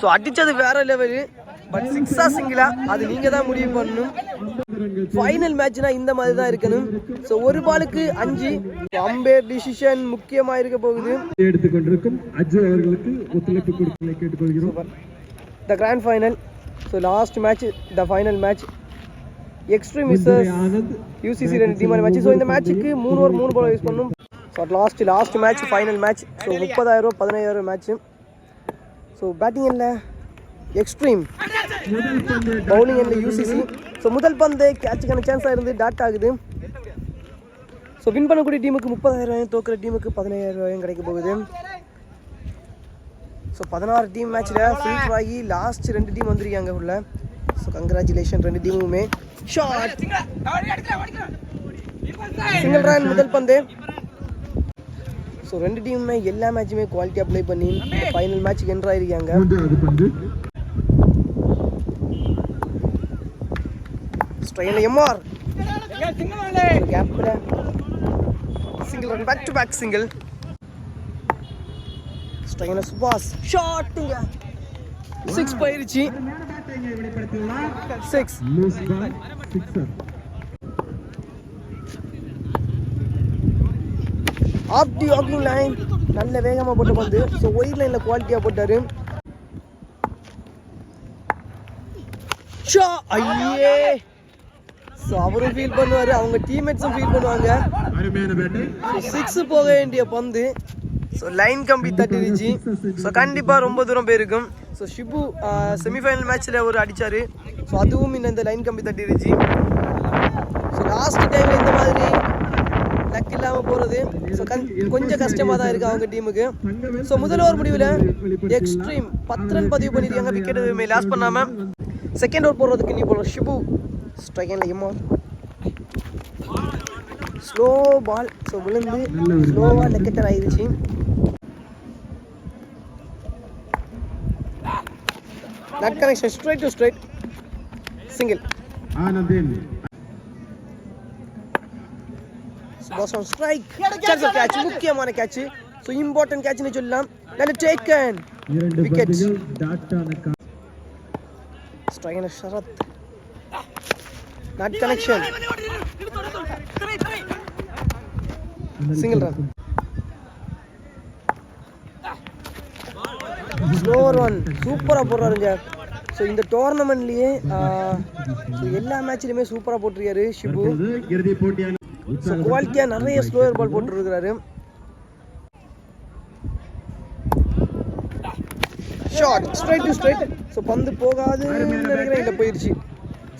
So அடித்தது வேற level. But சிக்ஸா சிங்கிளா அது நீங்கள் தான் முடிவு பண்ணணும். ஃபைனல் மேட்ச்னா இந்த மாதிரி தான் இருக்கணும். ஸோ ஒரு பாலுக்கு 5. அம்பேர் டிசிஷன் முக்கியமாக இருக்க போகுது. எடுத்துக்கொண்டிருக்கும் அஜய் அவர்களுக்கு ஒத்துழைப்பு கொடுக்க கேட்டுக்கொள்கிறோம். The grand final. So last match, the final match. Extreme மிஸ்ஸஸ் யூசிசி 2 டீமான மேட்ச். ஸோ இந்த மேட்ச்சுக்கு 3 ஓவர் 3 பால் யூஸ் பண்ணணும். So last match final match. So 30,000 15,000 match. So batting என்ன எக்ஸ்ட்ரீம், பவுலிங் என்ன யூசிசி. ஸோ முதல் பந்து கேட்சுக்கான சான்ஸாக இருந்து டாட் ஆகுது. ஸோ வின் பண்ணக்கூடிய டீமுக்கு 30,000, தோக்குற டீமுக்கு 15,000 கிடைக்க போகுது. ஸோ 16 டீம் மேட்ச்சில் ஃபில்டர் ஆகி லாஸ்ட் 2 டீம் வந்துருக்காங்க உள்ள. ஸோ கங்க்ராச்சுலேஷன் 2 டீமுமே. ஷாட் சிங்கிள் ரன் முதல் பந்து. ஸோ 2 டீமுமே எல்லா மேட்சுமே குவாலிட்டியாக ப்ளே பண்ணி ஃபைனல் மேட்ச்சுக்கு என்ட்ரு ஆகிருக்காங்க. ஸ்ட்ரைனில் எம்ஆர் கேப்பில் single run, back to back single. ஸ்ட்ரைனில் சுபாஷ் ஷாட்டுங்க 6 போயிருச்சு. 6 ஆஃப் தி ஆக்கிங் லைன். நல்ல வேகமாக போட்டு வந்து ஸோ ஒயிட் லைனில் குவாலிட்டியாக போட்டார். ஷா ஐயே. ஸோ அவரும் ஃபீல் பண்ணுவார், அவங்க டீம்மேட்ஸும் ஃபீல் பண்ணுவாங்க. 6 போக வேண்டிய பந்து ஸோ லைன் கம்பி தட்டிருச்சு. ஸோ கண்டிப்பாக ரொம்ப தூரம் போயிருக்கும். ஸோ ஷிபு செமிஃபைனல் மேட்ச்சில் ஒரு அடித்தார். ஸோ அதுவும் இந்த லைன் கம்பி தட்டிருச்சு. ஸோ லாஸ்ட் டைமில் இந்த மாதிரி லக் இல்லாமல் போகிறது ஸோ கொஞ்சம் கஷ்டமாக தான் இருக்குது அவங்க டீமுக்கு. ஸோ முதல் ஓவர் முடிவில் எக்ஸ்ட்ரீம் 10 ரன் பதிவு பண்ணியிருக்காங்க, விக்கெட் எதுவுமே லாஸ் பண்ணாமல். செகண்ட் ஓவர் போடுறதுக்கு நீ போடுற ஷிபு ஸ்ட்ரைக்கில் எம்மா ஸ்லோ பால். ஸோ விழுந்து ஸ்லோவாக லெக்கெட்டர் ஆயிடுச்சு. Not connection straight to straight single. Strike catch, முக்கியமான கேட்ச். ஸோ இம்பார்ட்டன்ட் கேட்ச்னு சொல்லலாம். நல்ல taken wicket. Strike Sharath not connection single run. Slower one சூப்பராக போடுறாருங்க. ஸோ இந்த டோர்னமெண்ட்லேயே எல்லா மேட்ச்லையுமே சூப்பராக போட்டிருக்காரு ஷிபு. ஸோ குவாலிட்டியாக நிறைய ஸ்லோவர் பால் போட்டுருக்கிறாரு. Shot straight to straight. So பந்து போகாதுன்னு நினைக்கிறேன், இல்லை போயிடுச்சு.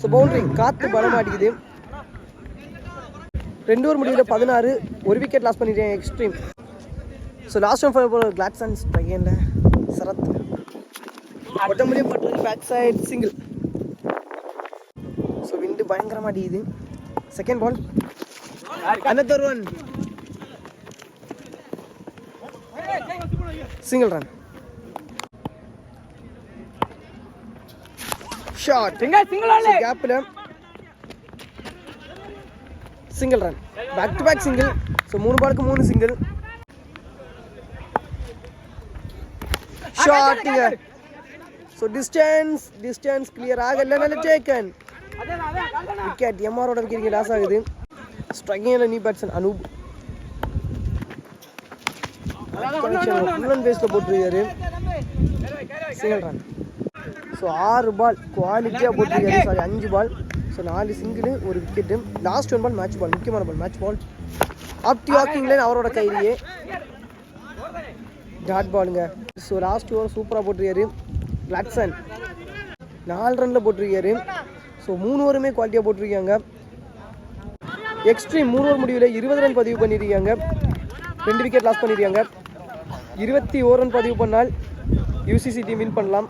ஸோ பவுண்டரி காற்று பலமாட்டிக்குது. 2 ஓவர் முடிவில் 16, 1 விக்கெட் லாஸ் பண்ணிட்டேன் எக்ஸ்ட்ரீம். ஸோ லாஸ்ட் ஒன் போகிற கிளாட்சன் ஸ்ட்ரைக்கில் சரத் ஒட்டம்படியும் பட்டு back side single. So wind பயங்கரமாக அடிக்குது. Second ball another one single run. Shot கேப்பில் single run, back to back single. So 3 பாலுக்கு 3 சிங்கிள். ஷாட்டுங்க. ஸோ டிஸ்டன்ஸ் கிளியர் ஆகல, நல்ல டேக்கன் விக்கெட். எம்ஆரோட விக்கெட் லாஸ் ஆகுது. ஸ்ட்ரைக்கிங்கில் new batsman Anoop full and பேஸில் போட்டிருக்காரு சிங்கிள் ரன். ஸோ 6 பால் குவாலிட்டியாக போட்டிருக்காரு. Sorry 5 ball. So 4 single, 1 wicket. Last 1 ball match ball, முக்கியமான ball match ball. Off the ஆக்கிங் லைன் அவரோட கையிலேயே டாட் பாலுங்க. ஸோ லாஸ்ட் ஓவர் சூப்பராக போட்டிருக்காரு. கிளாட்சன் 4 ரனில் போட்டிருக்காரு. ஸோ 3 ஓவருமே குவாலிட்டியாக போட்டிருக்காங்க. எக்ஸ்ட்ரீம் 3 ஓவர் முடிவில் 20 ரன் பதிவு பண்ணியிருக்காங்க, 2 விக்கெட் லாஸ் பண்ணியிருக்காங்க. 21 ரன் பதிவு பண்ணால் யூசிசி டீம் வின் பண்ணலாம்.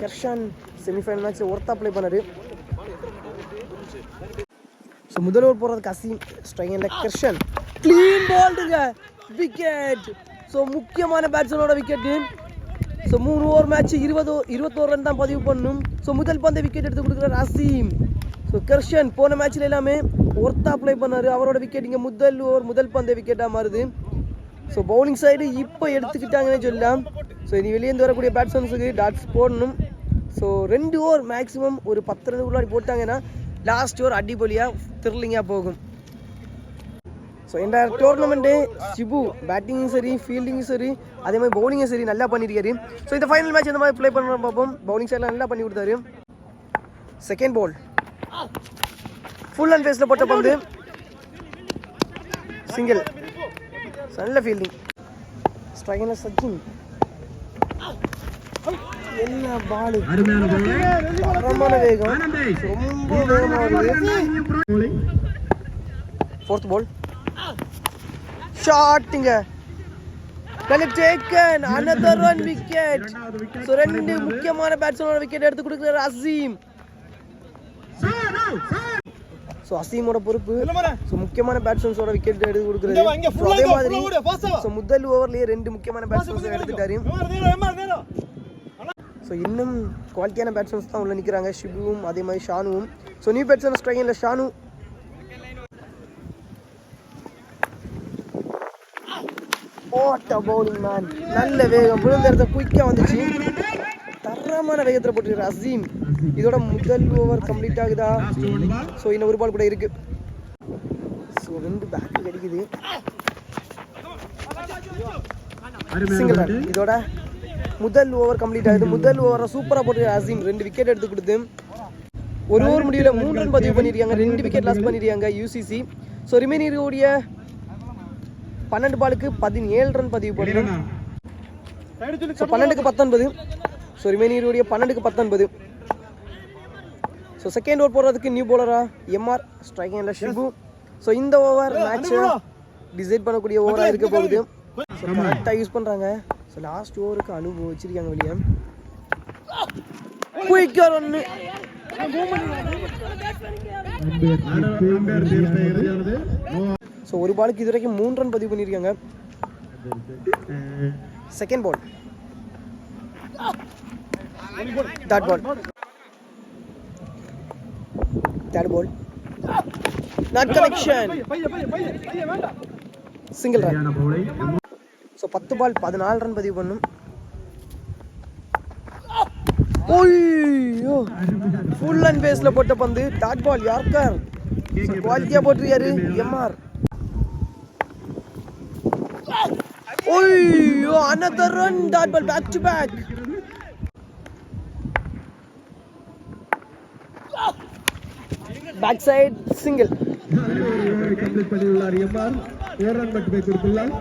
கர்ஷன் செமிஃபைனல் மேட்ச்சில் ஒர்த்தாக ப்ளே பண்ணார். ஸோ முதல் ஓவர் போடுறதுக்கு அசீம் ஸ்ட்ரைக்கில் கர்ஷன் க்ளீன் பால்டுங்க விக்கெட். ஸோ முக்கியமான பேட்ஸ்மேனோட wicket. So 3 over match 21 run தான் பதிவு பண்ணணும். ஸோ முதல் பந்தை விக்கெட் எடுத்து கொடுக்குறாரு அசீம். ஸோ கர்ஷன் போன மேட்ச்சில் எல்லாமே ஒர்த்தாக ப்ளே பண்ணார். அவரோட விக்கெட் இங்கே முதல் பந்தை விக்கெட்டாக மாறுது. ஸோ பவுலிங் சைடு இப்போ எடுத்துக்கிட்டாங்கன்னு சொல்லலாம். ஸோ இனி வெளியேந்து வரக்கூடிய பேட்ஸ்மேன்ஸுக்கு டாட்ஸ் போடணும். ஸோ 2 ஓவர் மேக்ஸிமம் ஒரு 10 ரன் உள்ளாடி போட்டாங்கன்னா லாஸ்ட் ஓவர் அடிப்பொலியாக த்ரில்லிங்காக போகும். ஸோ இந்த டோர்னமெண்ட்டு ஷிபு பேட்டிங்கும் சரி ஃபீல்டிங்கும் சரி அதே மாதிரி பவுலிங்கும் சரி நல்லா பண்ணியிருக்காரு. ஸோ இந்த ஃபைனல் மேட்ச் இந்த மாதிரி ப்ளே பண்ணுறோம் பார்ப்போம். பவுலிங் சைடில் நல்லா பண்ணி கொடுத்தாரு. செகண்ட் பால் ஃபுல் அண்ட் ஃபேஸில் போட்ட பந்து சிங்கிள். நல்ல ஃபீல்டிங். ஸ்ட்ரைக்கில் சச்சின் என்ன பாலு தரமான வேகம் ரொம்ப வேகமாக வருது. ஃபோர்த் பால் ஷாட்டுங்க taken another one wicket. So 2 முக்கியமான பேட்ஸ்மேனோட விக்கெட் எடுத்து கொடுக்குறாரு அசீம். ஸோ அசீமோட பொறுப்பு ஸோ முக்கியமான பேட்ஸ்மேன்ஸோட விக்கெட் எடுத்து கொடுக்குறது. அதே மாதிரி ஸோ முதல் ஓவர்லேயே 2 முக்கியமான பேட்ஸ்மேன்ஸ் எடுத்துட்டாரு. ஸோ இன்னும் குவாலிட்டியான பேட்ஸ்மேன்ஸ் தான் உள்ள நிற்கிறாங்க, ஷிபுவும் அதே மாதிரி ஷானுவும். ஸோ நியூ பேட்ஸ்மேன் ஸ்ட்ரைக்கில் ஷானு ஓட்ட பவுலிங் மேன் நல்ல வேகம் விழுந்த இடத்த குயிக்காக வந்துச்சு. தரமான வேகத்தில் போட்டுருக்கிற அசீம். இதோட முதல் ஓவர் கம்ப்ளீட் ஆகுதா? ஸோ இன்னும் ஒரு பால் கூட இருக்கு. ஸோ 2 பேக் கிடைக்குது. Single run. இதோட முதல் ஓவர் கம்ப்ளீட் ஆகுது. முதல் ஓவரை சூப்பராக போட்டுருக்கிற அசீம் 2 விக்கெட் எடுத்து கொடுத்து ஒரு ஓவர் முடிவில் 3 ரன் பதிவு பண்ணியிருக்காங்க. 2 விக்கெட் லாஸ் பண்ணியிருக்காங்க யூசிசி. ஸோ ரிமைனிங் கூடிய 12 பாலுக்கு 17 ரன் பதிவு பண்ணணும். 12க்கு 19. ஸோ ரிமைனிங் 12க்கு 19. ஸோ செகண்ட் ஓவர் போடுறதுக்கு நியூ பவுலரா எம்ஆர் ஸ்ட்ரைக்கில் ஷிபு. ஸோ இந்த ஓவர் மேட்சை டிசைட் பண்ணக்கூடிய ஓவராக இருக்க போகுது. ஸோ கரெக்டாக யூஸ் பண்ணுறாங்க. ஸோ லாஸ்ட் ஓவருக்கு அனுபவம் வச்சிருக்காங்க வெளியே. குயிக்காக ஒன்று ஸோ ஒரு பாலுக்கு இது வரைக்கும் 3 ரன் பதிவு பண்ணியிருக்காங்க. Second ball third ball not connection single run. So 10 ball 14 run பதிவு பண்ணும். ஓய்யோ ஃபுல் அண்ட் பேஸில் போட்ட பந்து டாட் பால் யார்கர். குவாலிட்டியாக போட்டிருக்காரு MR. ஓய்யோ another run dot ball back to back. Back side single. Complete பண்ணியுள்ளார் எம்ஆர். 4 ரன் மட்டுமே கொடுத்துள்ளார்.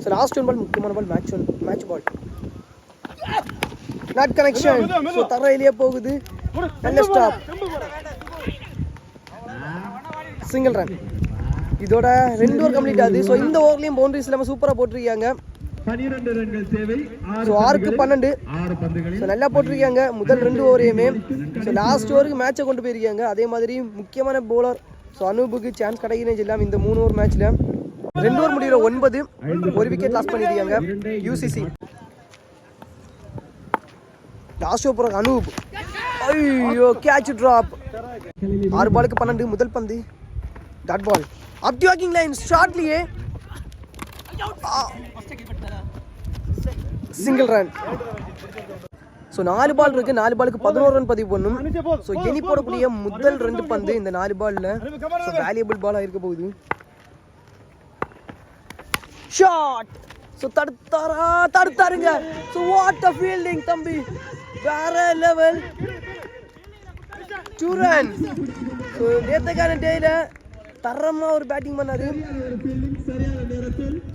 So last one ball முக்கியமான பால் match ball. Not connection. So தரையிலேயே போகுது. நல்ல ஸ்டாப். Single run. இதோட 2 ஓவர் கம்ப்ளீட் ஆகுது. ஸோ இந்த ஓவர்லையும் பவுண்டரிஸ் இல்லாமல் சூப்பராக போட்டிருக்காங்க. 12 ரன்கள் தேவை. ஸோ 6க்கு 12. ஸோ நல்லா போட்டிருக்காங்க முதல் 2 ஓவரையுமே. ஸோ லாஸ்ட் ஓவருக்கு மேட்சை கொண்டு போயிருக்காங்க. அதே மாதிரி முக்கியமான பவுலர் ஸோ அனூபுக்கு சான்ஸ் கிடைக்கணும் இல்லாமல் இந்த 3 ஓவர் மேட்ச்சில் 2 ஓவர் முடிவில் 9 ஒரு விக்கெட் லாஸ் பண்ணியிருக்காங்க யூசிசி. லாஸ்ட் ஓவர் போகிற அனூப் ஐயோ கேட்ச் ட்ராப். 6 பாலுக்கு 12 முதல் பந்து dot ball up the walking line ஷார்ட்லியே சிங்கிள் ரன். ஸோ 4 பால் இருக்கு. 4 பாலுக்கு 11 ரன் பதிவு பண்ணும். ஸோ இனி போடக்கூடிய முதல் 2 பந்து இந்த 4 பால்ல ஸோ வேல்யூபிள் பாலாக இருக்க போகுது. ஷாட். ஸோ தடுத்தாருங்க. ஸோ வாட் அ ஃபீல்டிங் தம்பி, வேற லெவல். 2 ரன். ஸோ நேற்றுக்கான டேயில் தரமாக ஒரு பேட்டிங் பண்ணாரு.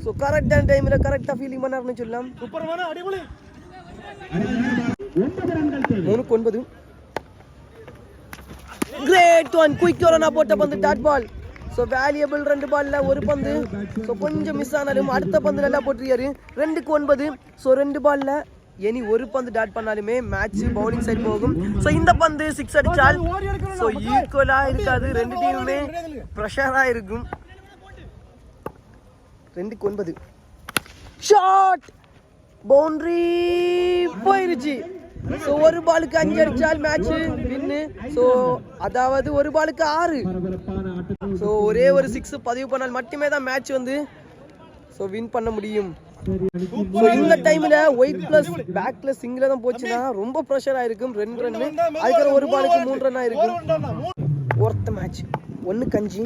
ஸோ கரெக்டான டைமில் கரெக்டாக ஃபீல்டிங் பண்ணாருன்னு சொல்லலாம். 3-9. Grade one. குயிக் ரன்னா போட்ட பந்து டாட் பால். ஸோ வேல்யூபிள் 2 பாலில் ஒரு பந்து ஸோ கொஞ்சம் மிஸ் ஆனாலும் அடுத்த பந்து நல்லா போட்டிருக்காரு. 2-9. ஸோ 2 பாலில் இனி ஒரு பந்து டாட் பண்ணாலுமே மேட்ச் பவுலிங் சைட் போகும். ஸோ இந்த பந்து 6 அடிச்சால் ஸோ ஈக்குவலாக இருக்காது. 2 டீமுமே ப்ரெஷராக இருக்கும். 2-9. ஷாட் பவுண்டரி போயிருச்சு. ஸோ ஒரு பாலுக்கு 5 அடிச்சால் மேட்ச் வின்னு. ஸோ அதாவது ஒரு பாலுக்கு 6. ஸோ ஒரே ஒரு 6 பதிவு பண்ணால் மட்டுமே தான் மேட்ச் வந்து ஸோ வின் பண்ண முடியும். ஸோ இந்த டைமில் ஒயிட் ப்ளஸ் பேக்கில் சிங்கில் தான் போச்சுன்னா ரொம்ப ப்ரெஷர் ஆகிருக்கும். 2 ரன்னு, அதுக்கப்புறம் ஒரு பாலுக்கு 3 ரன் ஆகிருக்கும். ஒருத்த மேட்ச் 1-5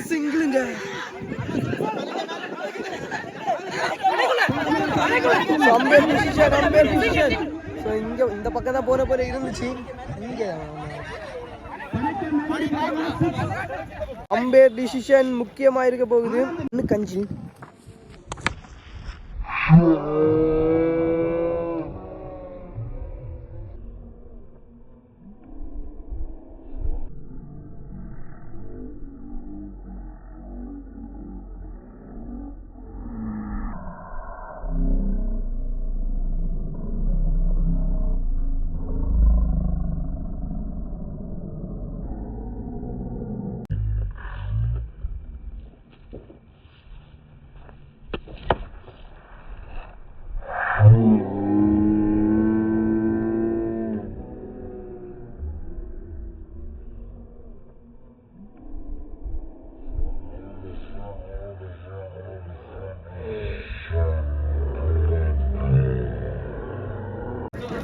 சிங்கிளுங்க. ஸோ இங்கே இந்த பக்கம் தான் போகிற போல இருந்துச்சு. இங்கே அம்பேர் டிசிஷன் முக்கியமாக இருக்க போகுது. 1-5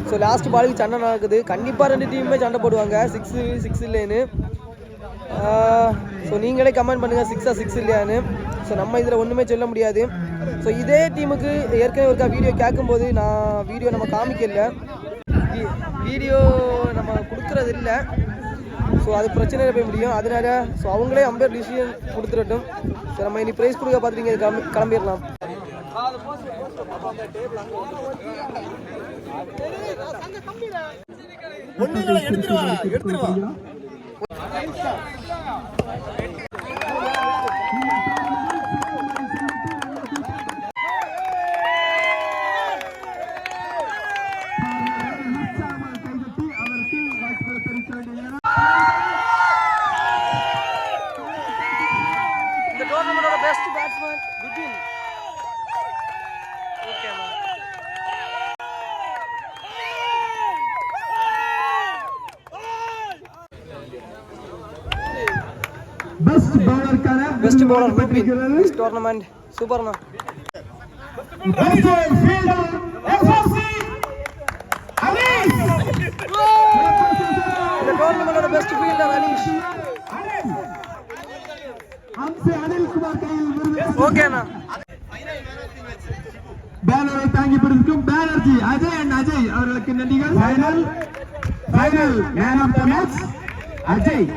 ஸோ லாஸ்ட் பாலுக்கு சண்டை நடக்குது. கண்டிப்பாக 2 டீமுமே சண்டை போடுவாங்க. 6 இல்லைன்னு. ஸோ நீங்களே கமெண்ட் பண்ணுங்கள் 6 இல்லையான்னு. ஸோ நம்ம இதில் ஒன்றுமே சொல்ல முடியாது. ஸோ இதே டீமுக்கு ஏற்கனவே ஒருக்கா வீடியோ கேட்கும்போது நான் வீடியோ நம்ம காமிக்கல, வீடியோ நம்ம கொடுக்குறது இல்லை. ஸோ அது பிரச்சனையில் போய் முடியும். அதனால ஸோ அவங்களே அம்பேர் டிசிஷன் கொடுத்துடட்டும். ஸோ நம்ம இனி ப்ரைஸ் கொடுக்க பார்த்துட்டீங்க, கிளம்பிடலாம். இந்த டோர்னமெண்டோட best batsman Bipin. Best bowler Bipin. This tournament சூப்பர்ண்ணா. இந்த டோர்னமெண்டோட பெஸ்ட் ஃபீல்டர் அனீஷ். ஓகேண்ணா. பேனரை தாங்கி பிடிக்கும் பேனர்ஜி அஜய் அண்ட் அஜய் அவர்களுக்கு நன்றிகள். Final man of the match Ajay.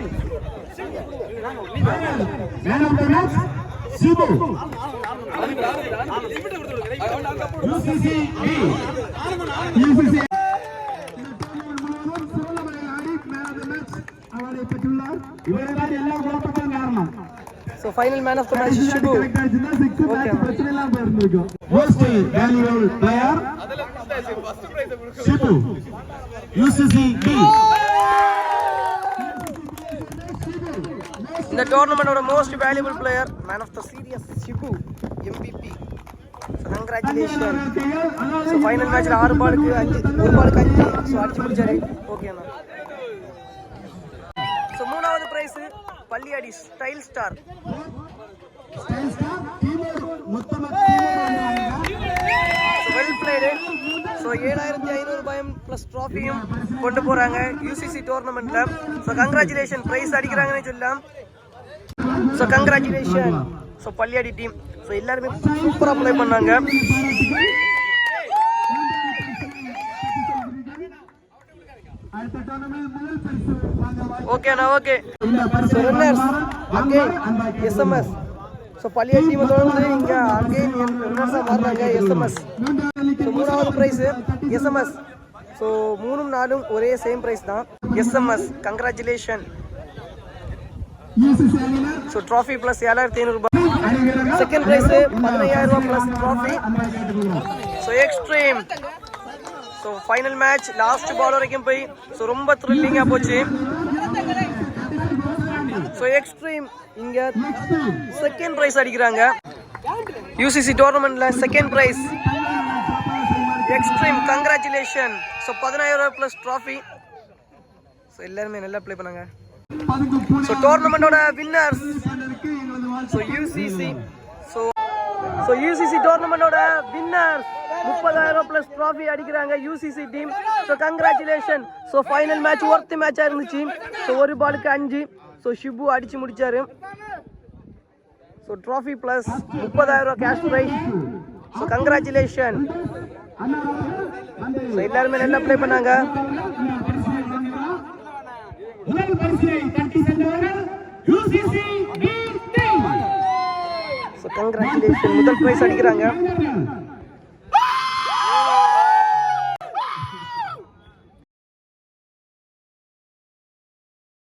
Man of the match Sibu. UCC அவரை பெற்றுள்ளார். இவர்தான் எல்லா குழப்பங்களும் காரணம். So final man of the match Shibu. Okay. Most valuable player Shibu. UCC B. In the tournament of most valuable player, man of the series Shibu, MVP. So congratulations. So final match la 6 பாலுக்கு 5 so அடிச்சு முடிச்சாரு. Okay அண்ணா. So மூணாவது prize Palliyadi style star. Well played. So 7500 பயம் plus ட்ராஃபியும் கொண்டு போகிறாங்க UCC டோர்னமெண்ட்டில். ஸோ கங்க்ராச்சுலேஷன், ப்ரைஸ் அடிக்கிறாங்கன்னு சொல்லலாம். So congratulation. So Palliyadi team so எல்லாருமே சூப்பராக ப்ளே பண்ணாங்க. ஓகேண்ணா. Okay. So runners again SMS. So Palliyadi டீமை தொடர்ந்து இங்கே அகெயின் ரன்னர்ஸாக மாறினாங்க எஸ்எம்எஸ். ஸோ மூணாவது ப்ரைஸு எஸ்எம்எஸ். ஸோ 3ம் 4ம் ஒரே சேம் ப்ரைஸ் தான். SMS congratulation. So trophy plus 7500 ரூபாய். செகண்ட் ப்ரைஸு 15000 ரூபா plus trophy. So Extreme. So final match last ball வரைக்கும் போய் ஸோ ரொம்ப த்ரில்லிங்காக போச்சு. ஸோ எக்ஸ்ட்ரீம் இங்கே செகண்ட் ப்ரைஸ் அடிக்கிறாங்க யூசிசி டோர்னமெண்ட்டில். Second prize Extreme congratulation. So 15000 ரூபா ப்ளஸ் ட்ராஃபி. ஸோ எல்லாருமே நல்லா ப்ளே பண்ணாங்க. ஸோ டோர்னமெண்டோட winners so UCC so UCC டோர்னமெண்டோட வின்னர் 30,000 ப்ளஸ் ட்ராஃபி அடிக்கிறாங்க UCC team. So congratulation. So final match worth மேட்சாக இருந்துச்சு. ஸோ ஒரு பாலுக்கு 5. ஸோ ஷிபு அடிச்சு முடிச்சாரு. So trophy plus 30,000 cash prize. So congratulation. So எல்லாருமே நல்லா ப்ளே பண்ணாங்க. So congratulation. முதல் ப்ரைஸ் அடிக்கிறாங்க.